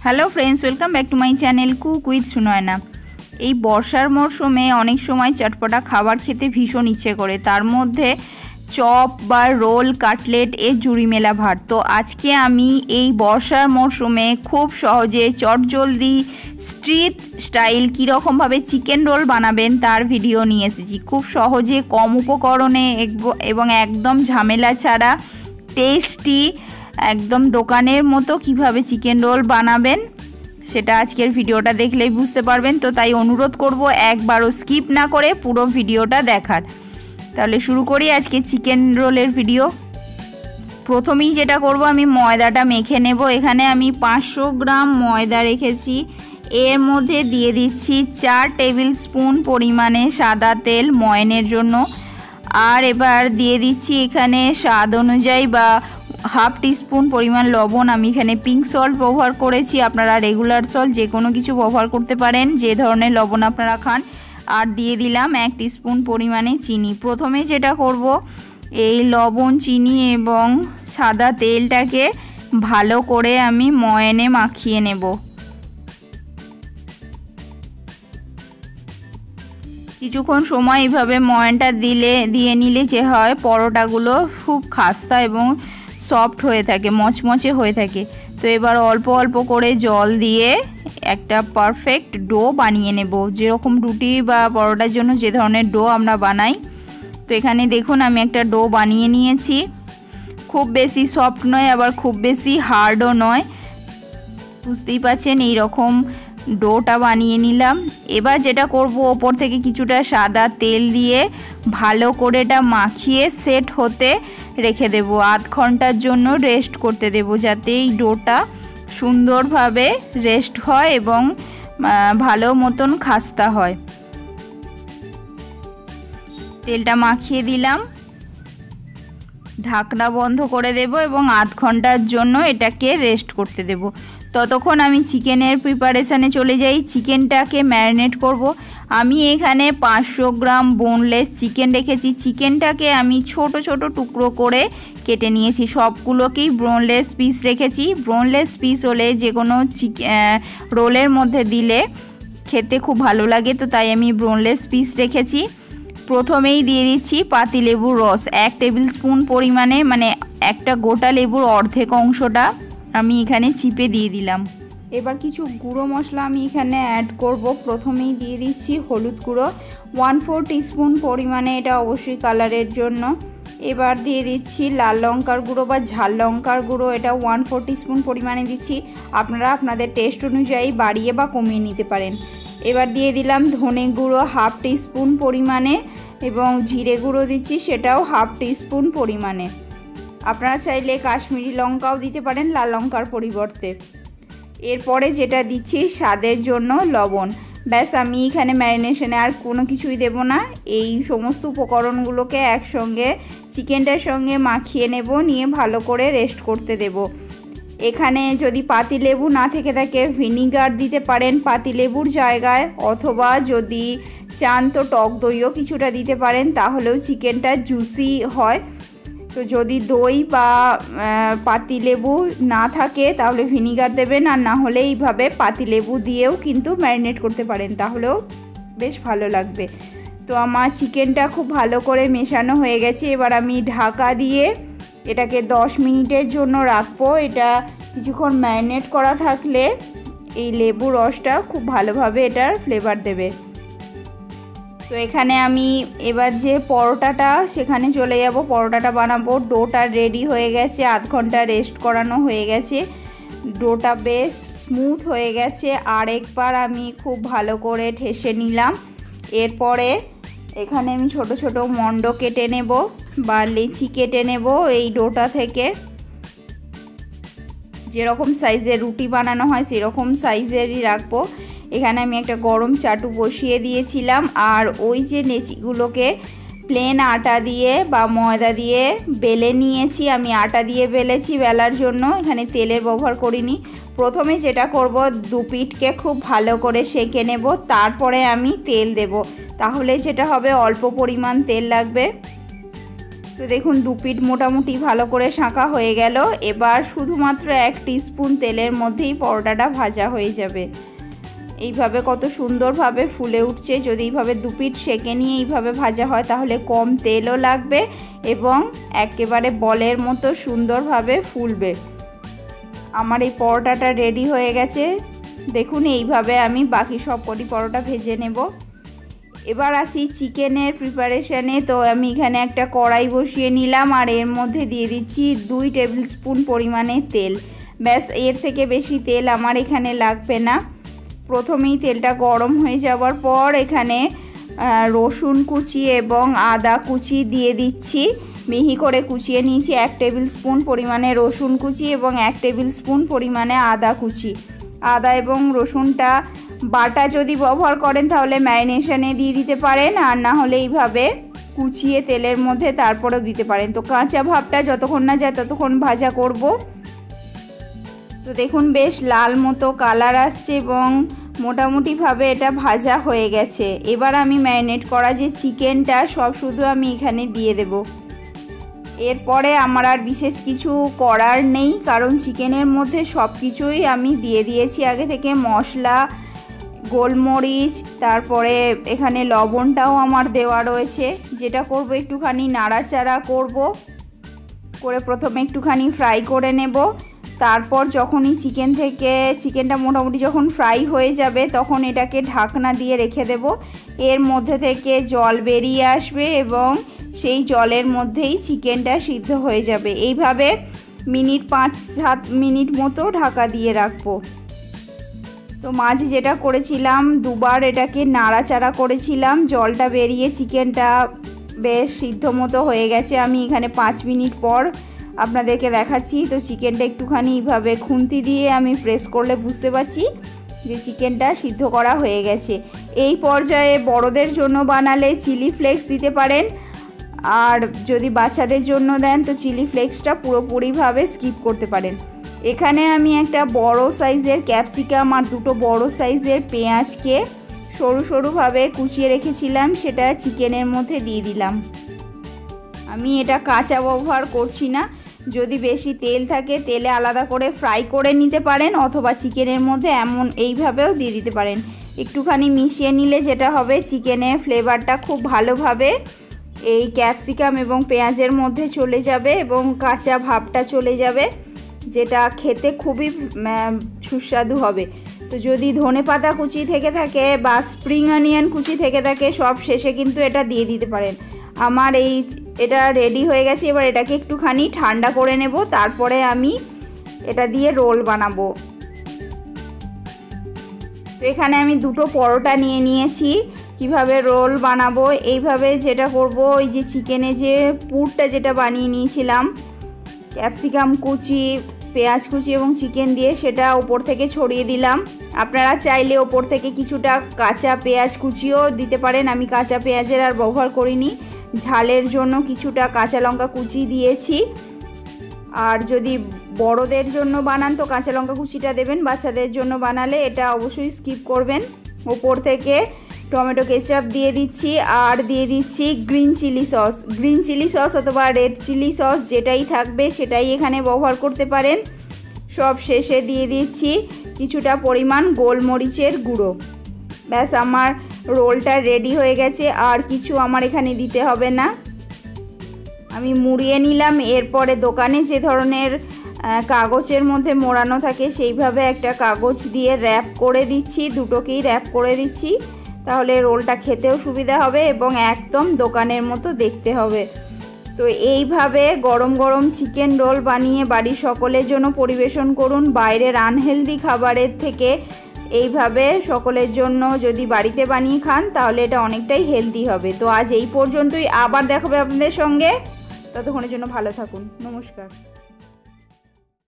Hello friends, welcome back to my channel cook with Sunayana. এই বর্ষার মরশুমে অনেক সময় চটপটা খাবার খেতে ভীষণ ইচ্ছে করে, তার মধ্যে চপ বা রোল, কাটলেট এর জুড়ি মেলা ভার। তো আজকে আমি এই বর্ষার মরশুমে খুব সহজে চটজলদি স্ট্রিট স্টাইল কীরকমভাবে চিকেন রোল বানাবেন তার ভিডিও নিয়ে এসেছি। খুব সহজে কম উপকরণে এবং একদম ঝামেলা ছাড়া টেস্টি একদম দোকানের মতো কিভাবে চিকেন রোল বানাবেন সেটা আজকের ভিডিওটা দেখলেই বুঝতে পারবেন। তো তাই অনুরোধ করব একবারও স্কিপ না করে পুরো ভিডিওটা দেখার। তাহলে শুরু করি আজকে চিকেন রোলের ভিডিও। প্রথমেই যেটা করব, আমি ময়দাটা মেখে নেব। এখানে আমি 500 গ্রাম ময়দা রেখেছি। এর মধ্যে দিয়ে দিচ্ছি 4 টেবিল স্পুন পরিমাণে সাদা তেল ময়নের জন্য। আর এবার দিয়ে দিচ্ছি এখানে স্বাদ অনুযায়ী বা হাফ টিস্পুন পরিমাণ লবণ। আমি এখানে পিঙ্ক সল্ট ব্যবহার করেছি, আপনারা রেগুলার সল্ট যে কোনো কিছু ব্যবহার করতে পারেন, যে ধরনের লবণ আপনারা খান। আর দিয়ে দিলাম 1 টিস্পুন পরিমাণে চিনি। প্রথমে যেটা করব, এই লবণ, চিনি এবং সাদা তেলটাকে ভালো করে আমি ময়ানে মাখিয়ে নেব। কিছুক্ষণ সময় এইভাবে ময়ানটা দিয়ে নিলে যে হয়, পরোটাগুলো খুব খাস্তা এবং সফট হয়ে থাকে, মচমচে হয়ে থাকে। তো এবার অল্প অল্প করে জল দিয়ে একটা পারফেক্ট ডো বানিয়ে নেব, যেরকম রুটি বা পরোটার জন্য যে ধরনের ডো আমরা বানাই। তো এখানে দেখুন আমি একটা ডো বানিয়ে নিয়েছি। খুব বেশি সফট নয়, আবার খুব বেশি হার্ডও নয়, বুঝতেই পারছেন এইরকম ডোটা বানিয়ে নিলাম। এবার যেটা করব, ওপর থেকে কিছুটা সাদা তেল দিয়ে ভালো করে এটা মাখিয়ে সেট হতে রেখে দেব। আধ ঘন্টার জন্য রেস্ট করতে দেব, যাতে এই ডোটা সুন্দরভাবে রেস্ট হয় এবং ভালো মতন খাস্তা হয়। তেলটা মাখিয়ে দিলাম, ঢাকনা বন্ধ করে দেব এবং আধ ঘন্টার জন্য এটাকে রেস্ট করতে দেব। ততক্ষণ আমি চিকেনের প্রিপারেশানে চলে যাই। চিকেনটাকে ম্যারিনেট করব। আমি এখানে 500 গ্রাম বোনলেস চিকেন রেখেছি। চিকেনটাকে আমি ছোট ছোট টুকরো করে কেটে নিয়েছি, সবগুলোকেই বোনলেস পিস রেখেছি। বোনলেস পিস হলে যে কোনো রোলের মধ্যে দিলে খেতে খুব ভালো লাগে, তো তাই আমি বোনলেস পিস রেখেছি। প্রথমেই দিয়ে দিচ্ছি পাতিলেবুর রস 1 টেবিল স্পুন পরিমাণে, মানে একটা গোটা লেবুর অর্ধেক অংশটা আমি এখানে চিপে দিয়ে দিলাম। এবার কিছু গুঁড়ো মশলা আমি এখানে অ্যাড করব। প্রথমেই দিয়ে দিচ্ছি হলুদ গুঁড়ো 1/4 টিস্পুন পরিমাণে, এটা অবশ্যই কালারের জন্য। এবার দিয়ে দিচ্ছি লাল লঙ্কার গুঁড়ো বা ঝাল লঙ্কার গুঁড়ো, এটা 1/4 টিস্পুন পরিমাণে দিচ্ছি। আপনারা আপনাদের টেস্ট অনুযায়ী বাড়িয়ে বা কমিয়ে নিতে পারেন। এবার দিয়ে দিলাম ধনে গুঁড়ো 1/2 টিস্পুন পরিমাণে এবং জিরে গুঁড়ো দিচ্ছি, সেটাও 1/2 টিস্পুন পরিমাণে। আপনারা চাইলে কাশ্মীরি লঙ্কাও দিতে পারেন লাল লঙ্কার পরিবর্তে। এরপরে যেটা দিচ্ছি স্বাদের জন্য লবণ। ব্যাস, আমি এখানে ম্যারিনেশনে আর কোনো কিছুই দেব না। এই সমস্ত উপকরণগুলোকে একসঙ্গে চিকেনটার সঙ্গে মাখিয়ে নেব, নিয়ে ভালো করে রেস্ট করতে দেব। এখানে যদি পাতিলেবু না থেকে থাকে ভিনিগার দিতে পারেন পাতিলেবুর জায়গায়, অথবা যদি চান তো টক দইও কিছুটা দিতে পারেন, তাহলেও চিকেনটা জুসি হয়। তো যদি দই বা পাতিলেবু না থাকে তাহলে ভিনিগার দেবেন, আর না হলে এইভাবে পাতিলেবু দিয়েও কিন্তু ম্যারিনেট করতে পারেন, তাহলেও বেশ ভালো লাগবে। তো আমার চিকেনটা খুব ভালো করে মেশানো হয়ে গেছে। এবার আমি ঢাকা দিয়ে এটাকে 10 মিনিটের জন্য রাখবো। এটা কিছুক্ষণ ম্যারিনেট করা থাকলে এই লেবু রসটা খুব ভালোভাবে এটার ফ্লেভার দেবে। তো এখানে আমি এবার যে পরোটাটা সেখানে চলে যাব, পরোটাটা বানাবো। ডোটা রেডি হয়ে গেছে, আধ ঘন্টা রেস্ট করানো হয়ে গেছে, ডোটা বেশ স্মুথ হয়ে গেছে। আর একবার আমি খুব ভালো করে ঠেসে নিলাম। এরপরে এখানে আমি ছোট ছোট মন্ড কেটে নেব বা লেচি কেটে নেব এই ডোটা থেকে। যেরকম সাইজের রুটি বানানো হয় সেরকম সাইজেরই রাখবো। এখানে আমি একটা গরম চাটু বসিয়ে দিয়েছিলাম, আর ওই যে লেচিগুলোকে প্লেন আটা দিয়ে বা ময়দা দিয়ে বেলে নিয়েছি। আমি আটা দিয়ে বেলেছি বেলার জন্য, এখানে তেলের ব্যবহার করিনি। প্রথমে যেটা করব, দুপিঠকে খুব ভালো করে সেঁকে নেব, তারপরে আমি তেল দেব। তাহলে যেটা হবে, অল্প পরিমাণ তেল লাগবে। তো দেখুন 2 পিঠ মোটামুটি ভালো করে শাঁকা হয়ে গেল। এবার শুধুমাত্র 1 টিস্পুন তেলের মধ্যেই পরোটাটা ভাজা হয়ে যাবে। এইভাবে কত সুন্দরভাবে ফুলে উঠছে। যদি এইভাবে 2 পিঠ সেঁকে নিয়ে এইভাবে ভাজা হয় তাহলে কম তেলও লাগবে এবং একেবারে বলের মতো সুন্দরভাবে ফুলবে। আমার এই পরোটাটা রেডি হয়ে গেছে। দেখুন এইভাবে আমি বাকি সবকটি পরোটা ভেজে নেব। এবার আসি চিকেনের প্রিপারেশানে। তো আমি এখানে একটা কড়াই বসিয়ে নিলাম আর এর মধ্যে দিয়ে দিচ্ছি 2 টেবিল স্পুন পরিমাণে তেল। ব্যাস, এর থেকে বেশি তেল আমার এখানে লাগবে না। প্রথমেই তেলটা গরম হয়ে যাওয়ার পর এখানে রসুন কুচি এবং আদা কুচি দিয়ে দিচ্ছি। মিহি করে কুচিয়ে নিয়েছি 1 টেবিল স্পুন পরিমাণে রসুন কুচি এবং 1 টেবিল স্পুন পরিমাণে আদা কুচি। আদা এবং রসুনটা বাটা যদি ব্যবহার করেন তাহলে ম্যারিনেশনে দিয়ে দিতে পারেন, আর না হলে এইভাবে কুচিয়ে তেলের মধ্যে তারপরেও দিতে পারেন। তো কাঁচা ভাবটা যতক্ষণ না যায় ততক্ষণ ভাজা করব। তো দেখুন বেশ লাল মতো কালার আসছে এবং মোটামুটিভাবে এটা ভাজা হয়ে গেছে। এবার আমি ম্যারিনেট করা যে চিকেনটা সব শুধু আমি এখানে দিয়ে দেব। এরপরে আমার আর বিশেষ কিছু করার নেই, কারণ চিকেনের মধ্যে সব কিছুই আমি দিয়ে দিয়েছি আগে থেকে। মশলা, গোলমরিচ, তারপরে এখানে লবণটাও আমার দেওয়া রয়েছে। যেটা করব একটুখানি নাড়াচাড়া করব, করে প্রথমে একটুখানি ফ্রাই করে নেব। তারপর যখনই চিকেনটা মোটামুটি যখন ফ্রাই হয়ে যাবে তখন এটাকে ঢাকনা দিয়ে রেখে দেব। এর মধ্যে থেকে জল বেরিয়ে আসবে এবং সেই জলের মধ্যেই চিকেনটা সিদ্ধ হয়ে যাবে। এইভাবে 5-7 মিনিট মতো ঢাকা দিয়ে রাখবো। তো মাঝে যেটা করেছিলাম, দুবার এটাকে নাড়াচাড়া করেছিলাম। জলটা বেরিয়ে চিকেনটা বেশ সিদ্ধ মতো হয়ে গেছে। আমি এখানে 5 মিনিট পর আপনাদেরকে দেখাচ্ছি। তো চিকেনটা একটুখানি এইভাবে খুন্তি দিয়ে আমি প্রেস করলে বুঝতে পারছি যে চিকেনটা সিদ্ধ করা হয়ে গেছে। এই পর্যায়ে বড়দের জন্য বানালে চিলি ফ্লেক্স দিতে পারেন, আর যদি বাচ্চাদের জন্য দেন তো চিলি ফ্লেক্সটা পুরোপুরিভাবে স্কিপ করতে পারেন। এখানে আমি একটা বড় সাইজের ক্যাপসিকাম আর 2টো বড় সাইজের পেঁয়াজকে সরু সরুভাবে কুচিয়ে রেখেছিলাম, সেটা চিকেনের মধ্যে দিয়ে দিলাম। আমি এটা কাঁচা ব্যবহার করছি না। যদি বেশি তেল থাকে তেলে আলাদা করে ফ্রাই করে নিতে পারেন, অথবা চিকেনের মধ্যে এইভাবেও দিয়ে দিতে পারেন। একটুখানি মিশিয়ে নিলে যেটা হবে, চিকেনের ফ্লেভারটা খুব ভালোভাবে এই ক্যাপসিকাম এবং পেঁয়াজের মধ্যে চলে যাবে এবং কাঁচা ভাবটা চলে যাবে, যেটা খেতে খুবই সুস্বাদু হবে। তো যদি ধনেপাতা কুচি থেকে থাকে বা স্প্রিং অনিয়ন কুচি থেকে থাকে, সব শেষে কিন্তু এটা দিয়ে দিতে পারেন। আমার এটা রেডি হয়ে গেছে। এবার এটাকে একটুখানি ঠান্ডা করে নেব, তারপরে আমি এটা দিয়ে রোল বানাবো। তো এখানে আমি 2টো পরোটা নিয়ে নিয়েছি। কিভাবে রোল বানাবো, এইভাবে যেটা করব, ওই যে চিকেনে যে পুরটা যেটা বানিয়ে নিয়েছিলাম ক্যাপসিকাম কুচি, পেঁয়াজ কুচি এবং চিকেন দিয়ে, সেটা ওপর থেকে ছড়িয়ে দিলাম। আপনারা চাইলে ওপর থেকে কিছুটা কাঁচা পেঁয়াজ কুচিও দিতে পারেন। আমি কাঁচা পেঁয়াজের আর ব্যবহার করিনি। ঝালের জন্য কিছুটা কাঁচা লঙ্কা কুচি দিয়েছি। আর যদি বড়দের জন্য বানান তো কাঁচা লঙ্কা কুচিটা দেবেন, বাচ্চাদের জন্য বানালে এটা অবশ্যই স্কিপ করবেন। ওপর থেকে টমেটো কেচাপ দিয়ে দিচ্ছি আর দিয়ে দিচ্ছি গ্রিন চিলি সস অথবা রেড চিলি সস, যেটাই থাকবে সেটাই এখানে ব্যবহার করতে পারেন। সব শেষে দিয়ে দিচ্ছি কিছুটা পরিমাণ গোলমরিচের গুঁড়ো। ব্যাস, আমার রোলটা রেডি হয়ে গেছে, আর কিছু আমার এখানে দিতে হবে না। আমি মুড়িয়ে নিলাম। এরপরে দোকানে যে ধরনের কাগজের মধ্যে মোড়ানো থাকে সেইভাবে একটা কাগজ দিয়ে র্যাপ করে দিচ্ছি, দুটোকেই র্যাপ করে দিচ্ছি। তাহলে রোলটা খেতেও সুবিধা হবে এবং একদম দোকানের মতো দেখতে হবে। তো এইভাবে গরম গরম চিকেন রোল বানিয়ে বাড়ির সকলের জন্য পরিবেশন করুন। বাইরের আনহেলদি খাবারের থেকে এইভাবে সকলের জন্য যদি বাড়িতে বানিয়ে খান তাহলে এটা অনেকটাই হেলদি হবে। তো আজ এই পর্যন্তই, আবার দেখা হবে আপনাদের সঙ্গে। ততক্ষণের জন্য ভালো থাকুন। নমস্কার।